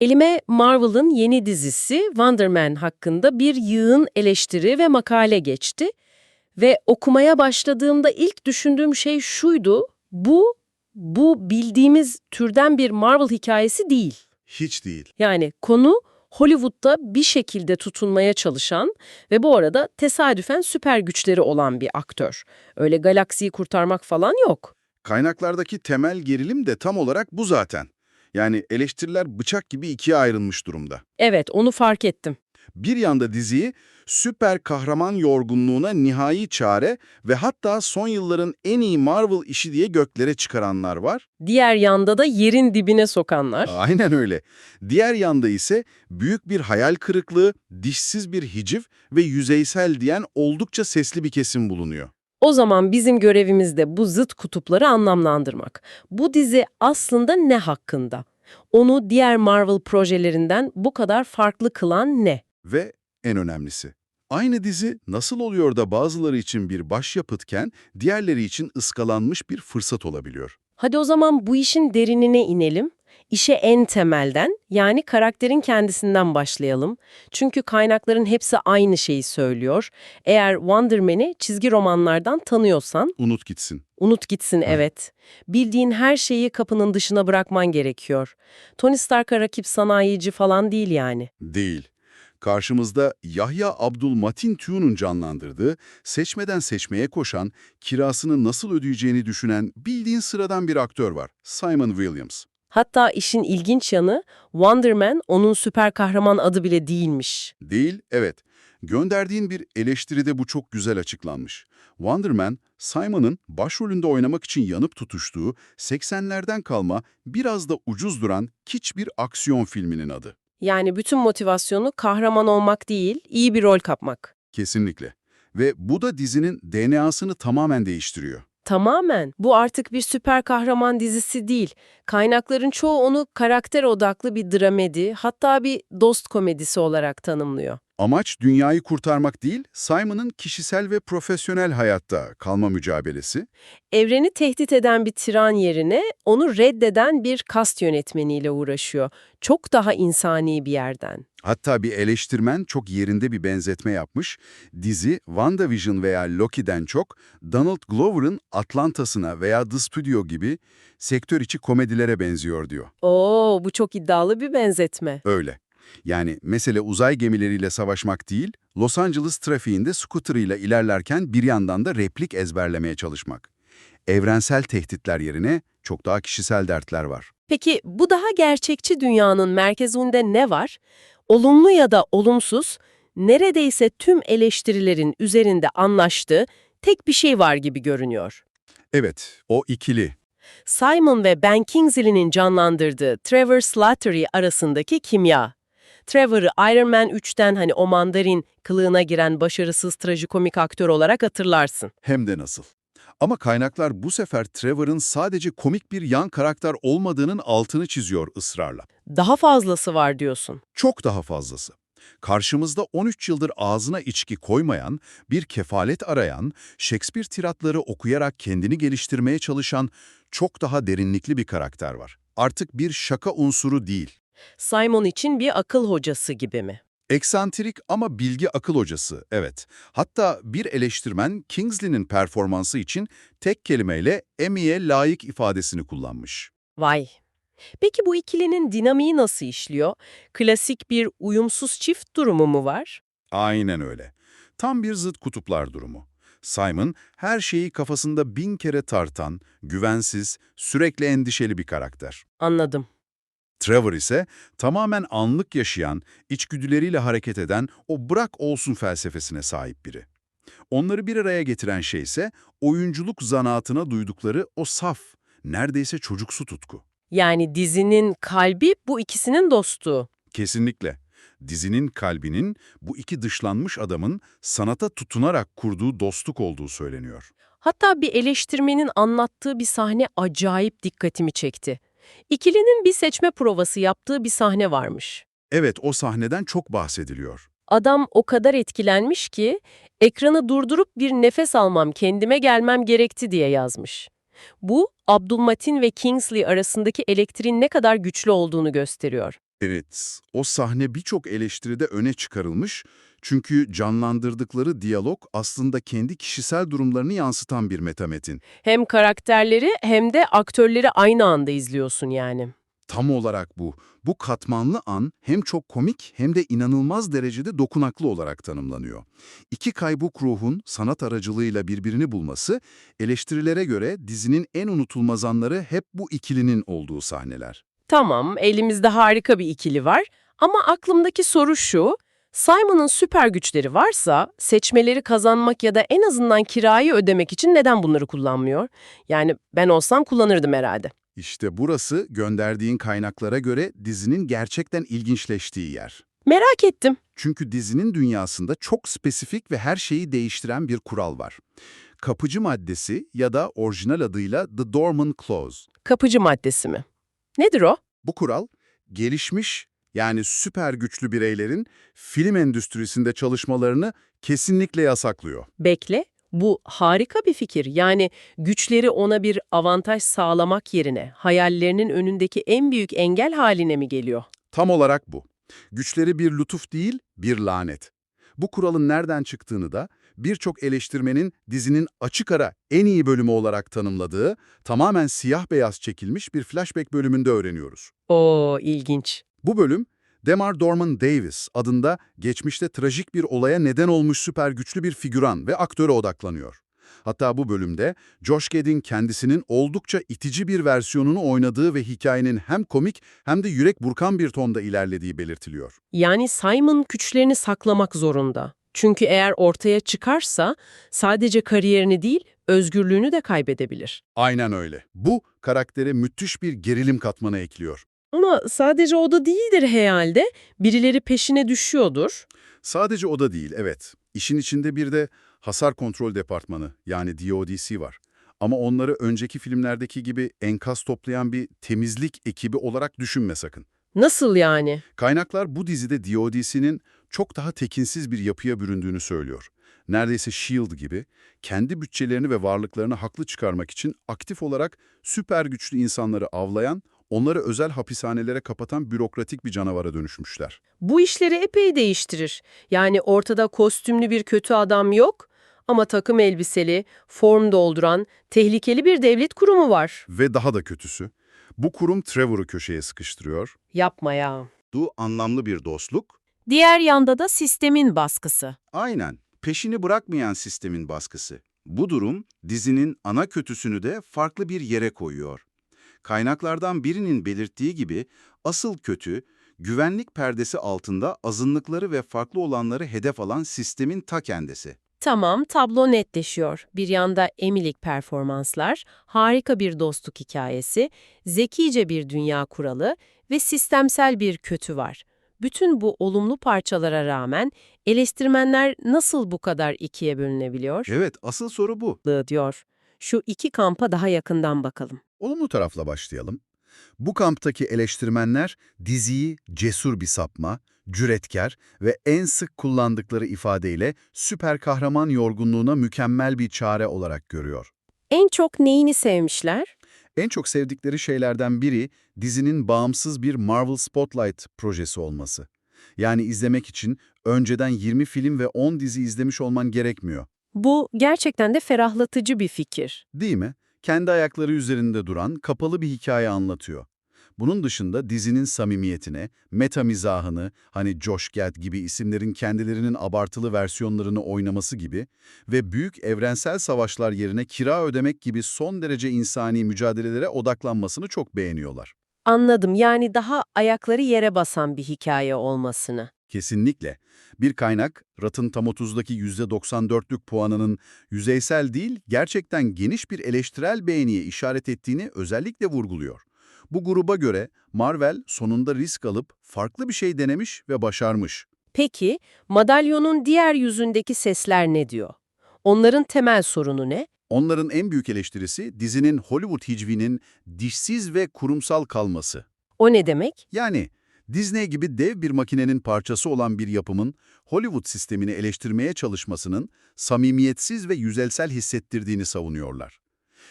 Elime Marvel'ın yeni dizisi Wonder Man hakkında bir yığın eleştiri ve makale geçti. Ve okumaya başladığımda ilk düşündüğüm şey şuydu: bu bildiğimiz türden bir Marvel hikayesi değil. Hiç değil. Yani konu Hollywood'da bir şekilde tutunmaya çalışan ve bu arada tesadüfen süper güçleri olan bir aktör. Öyle galaksiyi kurtarmak falan yok. Kaynaklardaki temel gerilim de tam olarak bu zaten. Yani eleştiriler bıçak gibi ikiye ayrılmış durumda. Evet, onu fark ettim. Bir yanda diziyi süper kahraman yorgunluğuna nihai çare ve hatta son yılların en iyi Marvel işi diye göklere çıkaranlar var. Diğer yanda da yerin dibine sokanlar. Aynen öyle. Diğer yanda ise büyük bir hayal kırıklığı, dişsiz bir hiciv ve yüzeysel diyen oldukça sesli bir kesim bulunuyor. O zaman bizim görevimiz de bu zıt kutupları anlamlandırmak. Bu dizi aslında ne hakkında? Onu diğer Marvel projelerinden bu kadar farklı kılan ne? Ve en önemlisi, aynı dizi nasıl oluyor da bazıları için bir başyapıtken diğerleri için ıskalanmış bir fırsat olabiliyor. Hadi o zaman bu işin derinine inelim. İşe en temelden, yani karakterin kendisinden başlayalım. Çünkü kaynakların hepsi aynı şeyi söylüyor. Eğer Wonder Man'i çizgi romanlardan tanıyorsan, Unut gitsin. unut gitsin evet. Bildiğin her şeyi kapının dışına bırakman gerekiyor. Tony Stark'a rakip sanayici falan değil yani. Değil. Karşımızda Yahya Abdul-Matin Tuğ'un canlandırdığı, seçmeden seçmeye koşan, kirasını nasıl ödeyeceğini düşünen bildiğin sıradan bir aktör var. Simon Williams. Hatta işin ilginç yanı Wonder Man onun süper kahraman adı bile değilmiş. Değil, evet. Gönderdiğin bir eleştiride bu çok güzel açıklanmış. Wonder Man, Simon'ın başrolünde oynamak için yanıp tutuştuğu 80'lerden kalma, biraz da ucuz duran kiç bir aksiyon filminin adı. Yani bütün motivasyonu kahraman olmak değil, iyi bir rol kapmak. Kesinlikle. Ve bu da dizinin DNA'sını tamamen değiştiriyor. Tamamen. Bu artık bir süper kahraman dizisi değil. Kaynakların çoğu onu karakter odaklı bir dramedi, hatta bir dost komedisi olarak tanımlıyor. Amaç dünyayı kurtarmak değil, Simon'ın kişisel ve profesyonel hayatta kalma mücadelesi. Evreni tehdit eden bir tiran yerine onu reddeden bir kast yönetmeniyle uğraşıyor. Çok daha insani bir yerden. Hatta bir eleştirmen çok yerinde bir benzetme yapmış. Dizi, WandaVision veya Loki'den çok Donald Glover'ın Atlantas'ına veya The Studio gibi sektör içi komedilere benziyor diyor. Oo, bu çok iddialı bir benzetme. Öyle. Yani mesele uzay gemileriyle savaşmak değil, Los Angeles trafiğinde scooter'ıyla ilerlerken bir yandan da replik ezberlemeye çalışmak. Evrensel tehditler yerine çok daha kişisel dertler var. Peki bu daha gerçekçi dünyanın merkezinde ne var? Olumlu ya da olumsuz, neredeyse tüm eleştirilerin üzerinde anlaştığı tek bir şey var gibi görünüyor. Evet, o ikili. Simon ve Ben Kingsley'nin canlandırdığı Trevor Slattery arasındaki kimya. Trevor'ı Iron Man 3'ten hani o mandarin kılığına giren başarısız trajikomik aktör olarak hatırlarsın. Hem de nasıl. Ama kaynaklar bu sefer Trevor'ın sadece komik bir yan karakter olmadığının altını çiziyor ısrarla. Daha fazlası var diyorsun. Çok daha fazlası. Karşımızda 13 yıldır ağzına içki koymayan, bir kefalet arayan, Shakespeare tiratları okuyarak kendini geliştirmeye çalışan çok daha derinlikli bir karakter var. Artık bir şaka unsuru değil. Simon için bir akıl hocası gibi mi? Eksantrik ama bilgi akıl hocası, evet. Hatta bir eleştirmen Kingsley'nin performansı için tek kelimeyle Emmy'ye layık ifadesini kullanmış. Vay. Peki bu ikilinin dinamiği nasıl işliyor? Klasik bir uyumsuz çift durumu mu var? Aynen öyle. Tam bir zıt kutuplar durumu. Simon, her şeyi kafasında 1000 kere tartan, güvensiz, sürekli endişeli bir karakter. Anladım. Trevor ise tamamen anlık yaşayan, içgüdüleriyle hareket eden o bırak olsun felsefesine sahip biri. Onları bir araya getiren şey ise oyunculuk zanaatına duydukları o saf, neredeyse çocuksu tutku. Yani dizinin kalbi bu ikisinin dostu. Kesinlikle. Dizinin kalbinin bu iki dışlanmış adamın sanata tutunarak kurduğu dostluk olduğu söyleniyor. Hatta bir eleştirmenin anlattığı bir sahne acayip dikkatimi çekti. İkilinin bir seçme provası yaptığı bir sahne varmış. Evet, o sahneden çok bahsediliyor. Adam o kadar etkilenmiş ki ekranı durdurup bir nefes almam, kendime gelmem gerekti diye yazmış. Bu, Abdülmatin ve Kingsley arasındaki elektriğin ne kadar güçlü olduğunu gösteriyor. Evet, o sahne birçok eleştiride öne çıkarılmış çünkü canlandırdıkları diyalog aslında kendi kişisel durumlarını yansıtan bir metametin. Hem karakterleri hem de aktörleri aynı anda izliyorsun yani. Tam olarak bu. Bu katmanlı an hem çok komik hem de inanılmaz derecede dokunaklı olarak tanımlanıyor. İki kaybuk ruhun sanat aracılığıyla birbirini bulması, eleştirilere göre dizinin en unutulmaz anları hep bu ikilinin olduğu sahneler. Tamam, elimizde harika bir ikili var ama aklımdaki soru şu, Simon'ın süper güçleri varsa seçmeleri kazanmak ya da en azından kirayı ödemek için neden bunları kullanmıyor? Yani ben olsam kullanırdım herhalde. İşte burası gönderdiğin kaynaklara göre dizinin gerçekten ilginçleştiği yer. Merak ettim. Çünkü dizinin dünyasında çok spesifik ve her şeyi değiştiren bir kural var. Kapıcı maddesi ya da orijinal adıyla The Dorman Clause. Kapıcı maddesi mi? Nedir o? Bu kural, gelişmiş yani süper güçlü bireylerin film endüstrisinde çalışmalarını kesinlikle yasaklıyor. Bekle, bu harika bir fikir. Yani güçleri ona bir avantaj sağlamak yerine hayallerinin önündeki en büyük engel haline mi geliyor? Tam olarak bu. Güçleri bir lütuf değil, bir lanet. Bu kuralın nereden çıktığını da birçok eleştirmenin dizinin açık ara en iyi bölümü olarak tanımladığı, tamamen siyah beyaz çekilmiş bir flashback bölümünde öğreniyoruz. Oo, ilginç. Bu bölüm, Demar Dorman Davis adında geçmişte trajik bir olaya neden olmuş süper güçlü bir figüran ve aktöre odaklanıyor. Hatta bu bölümde Josh Gad'in kendisinin oldukça itici bir versiyonunu oynadığı ve hikayenin hem komik hem de yürek burkan bir tonda ilerlediği belirtiliyor. Yani Simon güçlerini saklamak zorunda. Çünkü eğer ortaya çıkarsa sadece kariyerini değil, özgürlüğünü de kaybedebilir. Aynen öyle. Bu, karaktere müthiş bir gerilim katmanı ekliyor. Ama sadece o da değildir herhalde. Birileri peşine düşüyordur. Sadece o da değil, evet. İşin içinde bir de hasar kontrol departmanı yani DODC var. Ama onları önceki filmlerdeki gibi enkaz toplayan bir temizlik ekibi olarak düşünme sakın. Nasıl yani? Kaynaklar bu dizide DODC'nin çok daha tekinsiz bir yapıya büründüğünü söylüyor. Neredeyse S.H.I.E.L.D. gibi kendi bütçelerini ve varlıklarını haklı çıkarmak için aktif olarak süper güçlü insanları avlayan, onları özel hapishanelere kapatan bürokratik bir canavara dönüşmüşler. Bu işleri epey değiştirir. Yani ortada kostümlü bir kötü adam yok ama takım elbiseli, form dolduran, tehlikeli bir devlet kurumu var. Ve daha da kötüsü, bu kurum Trevor'ı köşeye sıkıştırıyor. Yapma ya. Bu anlamlı bir dostluk. Diğer yanda da sistemin baskısı. Aynen, peşini bırakmayan sistemin baskısı. Bu durum dizinin ana kötüsünü de farklı bir yere koyuyor. Kaynaklardan birinin belirttiği gibi asıl kötü, güvenlik perdesi altında azınlıkları ve farklı olanları hedef alan sistemin ta kendisi. Tamam, tablo netleşiyor. Bir yanda emilik performanslar, harika bir dostluk hikayesi, zekice bir dünya kuralı ve sistemsel bir kötü var. Bütün bu olumlu parçalara rağmen eleştirmenler nasıl bu kadar ikiye bölünebiliyor? Evet, asıl soru bu. Diyor. Şu iki kampa daha yakından bakalım. Olumlu tarafla başlayalım. Bu kamptaki eleştirmenler diziyi cesur bir sapma, cüretkar ve en sık kullandıkları ifadeyle süper kahraman yorgunluğuna mükemmel bir çare olarak görüyor. En çok neyini sevmişler? En çok sevdikleri şeylerden biri dizinin bağımsız bir Marvel Spotlight projesi olması. Yani izlemek için önceden 20 film ve 10 dizi izlemiş olman gerekmiyor. Bu gerçekten de ferahlatıcı bir fikir. Değil mi? Kendi ayakları üzerinde duran, kapalı bir hikaye anlatıyor. Bunun dışında dizinin samimiyetine, meta mizahını, hani Josh Gad gibi isimlerin kendilerinin abartılı versiyonlarını oynaması gibi ve büyük evrensel savaşlar yerine kira ödemek gibi son derece insani mücadelelere odaklanmasını çok beğeniyorlar. Anladım. Yani daha ayakları yere basan bir hikaye olmasını. Kesinlikle. Bir kaynak, Rotten Tomatoes'daki %94'lük puanının yüzeysel değil, gerçekten geniş bir eleştirel beğeniye işaret ettiğini özellikle vurguluyor. Bu gruba göre Marvel sonunda risk alıp farklı bir şey denemiş ve başarmış. Peki, madalyonun diğer yüzündeki sesler ne diyor? Onların temel sorunu ne? Onların en büyük eleştirisi dizinin Hollywood hicvinin dişsiz ve kurumsal kalması. O ne demek? Yani Disney gibi dev bir makinenin parçası olan bir yapımın Hollywood sistemini eleştirmeye çalışmasının samimiyetsiz ve yüzeysel hissettirdiğini savunuyorlar.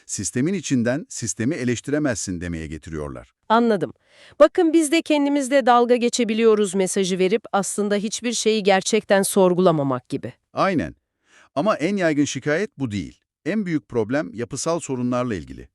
sistemin içinden sistemi eleştiremezsin demeye getiriyorlar. Anladım. Bakın biz de kendimizle dalga geçebiliyoruz mesajı verip aslında hiçbir şeyi gerçekten sorgulamamak gibi. Aynen. Ama en yaygın şikayet bu değil. En büyük problem yapısal sorunlarla ilgili.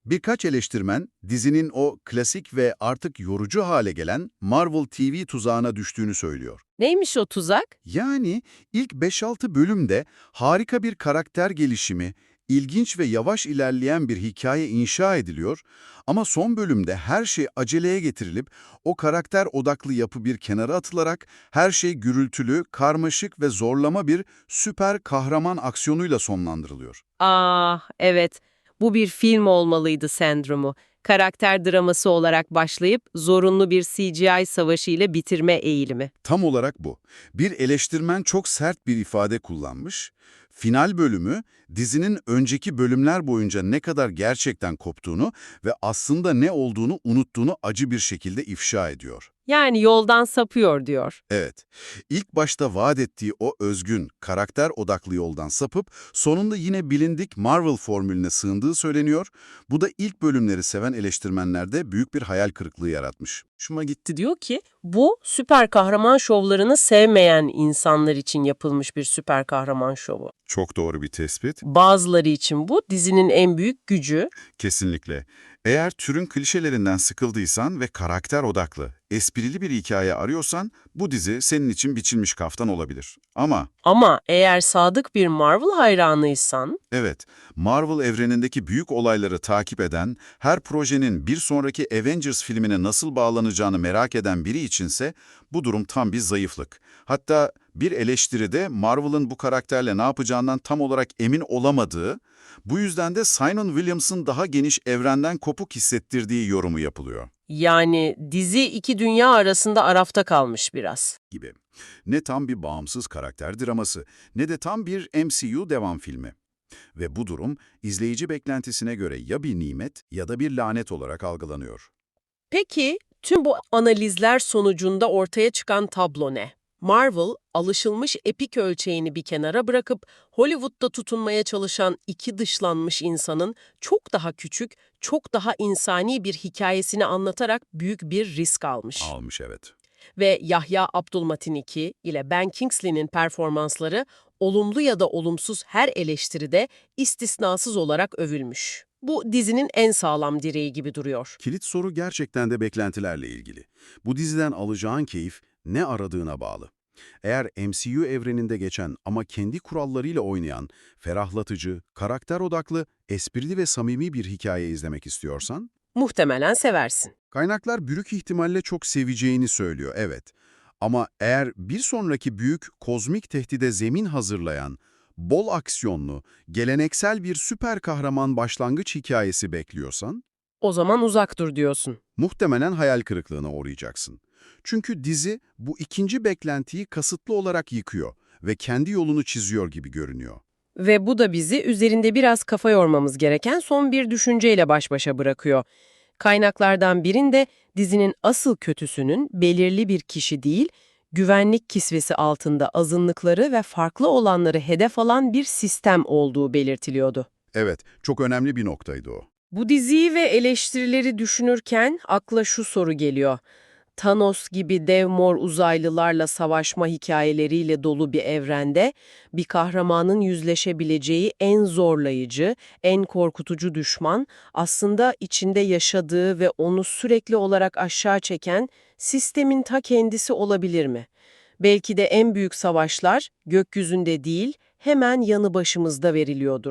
Birkaç eleştirmen dizinin o klasik ve artık yorucu hale gelen Marvel TV tuzağına düştüğünü söylüyor. Neymiş o tuzak? Yani ilk 5-6 bölümde harika bir karakter gelişimi, ilginç ve yavaş ilerleyen bir hikaye inşa ediliyor ama son bölümde her şey aceleye getirilip o karakter odaklı yapı bir kenara atılarak her şey gürültülü, karmaşık ve zorlama bir süper kahraman aksiyonuyla sonlandırılıyor. Ah, evet. Bu bir film olmalıydı sendromu. Karakter draması olarak başlayıp zorunlu bir CGI savaşı ile bitirme eğilimi. Tam olarak bu. Bir eleştirmen çok sert bir ifade kullanmış. Final bölümü, dizinin önceki bölümler boyunca ne kadar gerçekten koptuğunu ve aslında ne olduğunu unuttuğunu acı bir şekilde ifşa ediyor. Yani yoldan sapıyor diyor. Evet, ilk başta vaat ettiği o özgün, karakter odaklı yoldan sapıp sonunda yine bilindik Marvel formülüne sığındığı söyleniyor. Bu da ilk bölümleri seven eleştirmenlerde büyük bir hayal kırıklığı yaratmış. Hoşuma gitti diyor ki, bu süper kahraman şovlarını sevmeyen insanlar için yapılmış bir süper kahraman şovu. Çok doğru bir tespit. Bazıları için bu dizinin en büyük gücü. Kesinlikle. Eğer türün klişelerinden sıkıldıysan ve karakter odaklı, esprili bir hikaye arıyorsan bu dizi senin için biçilmiş kaftan olabilir. Ama eğer sadık bir Marvel hayranıysan, Evet, Marvel evrenindeki büyük olayları takip eden, her projenin bir sonraki Avengers filmine nasıl bağlanacağını merak eden biri içinse bu durum tam bir zayıflık. Hatta bir eleştiride Marvel'ın bu karakterle ne yapacağından tam olarak emin olamadığı, bu yüzden de Simon Williams'ın daha geniş evrenden kopuk hissettirdiği yorumu yapılıyor yani dizi iki dünya arasında arafta kalmış biraz. gibi. Ne tam bir bağımsız karakter draması, ne de tam bir MCU devam filmi. Ve bu durum izleyici beklentisine göre ya bir nimet ya da bir lanet olarak algılanıyor. Peki, tüm bu analizler sonucunda ortaya çıkan tablo ne? Marvel, alışılmış epik ölçeğini bir kenara bırakıp Hollywood'da tutunmaya çalışan iki dışlanmış insanın çok daha küçük, çok daha insani bir hikayesini anlatarak büyük bir risk almış. Almış, evet. Ve Yahya Abdul-Mateen II ile Ben Kingsley'nin performansları olumlu ya da olumsuz her eleştiride istisnasız olarak övülmüş. Bu dizinin en sağlam direği gibi duruyor. Kilit soru gerçekten de beklentilerle ilgili. Bu diziden alacağın keyif ne aradığına bağlı. Eğer MCU evreninde geçen ama kendi kurallarıyla oynayan, ferahlatıcı, karakter odaklı, esprili ve samimi bir hikaye izlemek istiyorsan, Muhtemelen seversin. kaynaklar büyük ihtimalle çok seveceğini söylüyor, evet. Ama eğer bir sonraki büyük kozmik tehdide zemin hazırlayan, bol aksiyonlu, geleneksel bir süper kahraman başlangıç hikayesi bekliyorsan, O zaman uzak dur diyorsun. muhtemelen hayal kırıklığına uğrayacaksın. Çünkü dizi bu ikinci beklentiyi kasıtlı olarak yıkıyor ve kendi yolunu çiziyor gibi görünüyor. Ve bu da bizi üzerinde biraz kafa yormamız gereken son bir düşünceyle baş başa bırakıyor. Kaynaklardan birinde dizinin asıl kötüsünün belirli bir kişi değil, güvenlik kisvesi altında azınlıkları ve farklı olanları hedef alan bir sistem olduğu belirtiliyordu. Evet, çok önemli bir noktaydı o. Bu diziyi ve eleştirileri düşünürken akla şu soru geliyor. Thanos gibi dev mor uzaylılarla savaşma hikayeleriyle dolu bir evrende bir kahramanın yüzleşebileceği en zorlayıcı, en korkutucu düşman aslında içinde yaşadığı ve onu sürekli olarak aşağı çeken sistemin ta kendisi olabilir mi? Belki de en büyük savaşlar gökyüzünde değil, hemen yanı başımızda veriliyordur.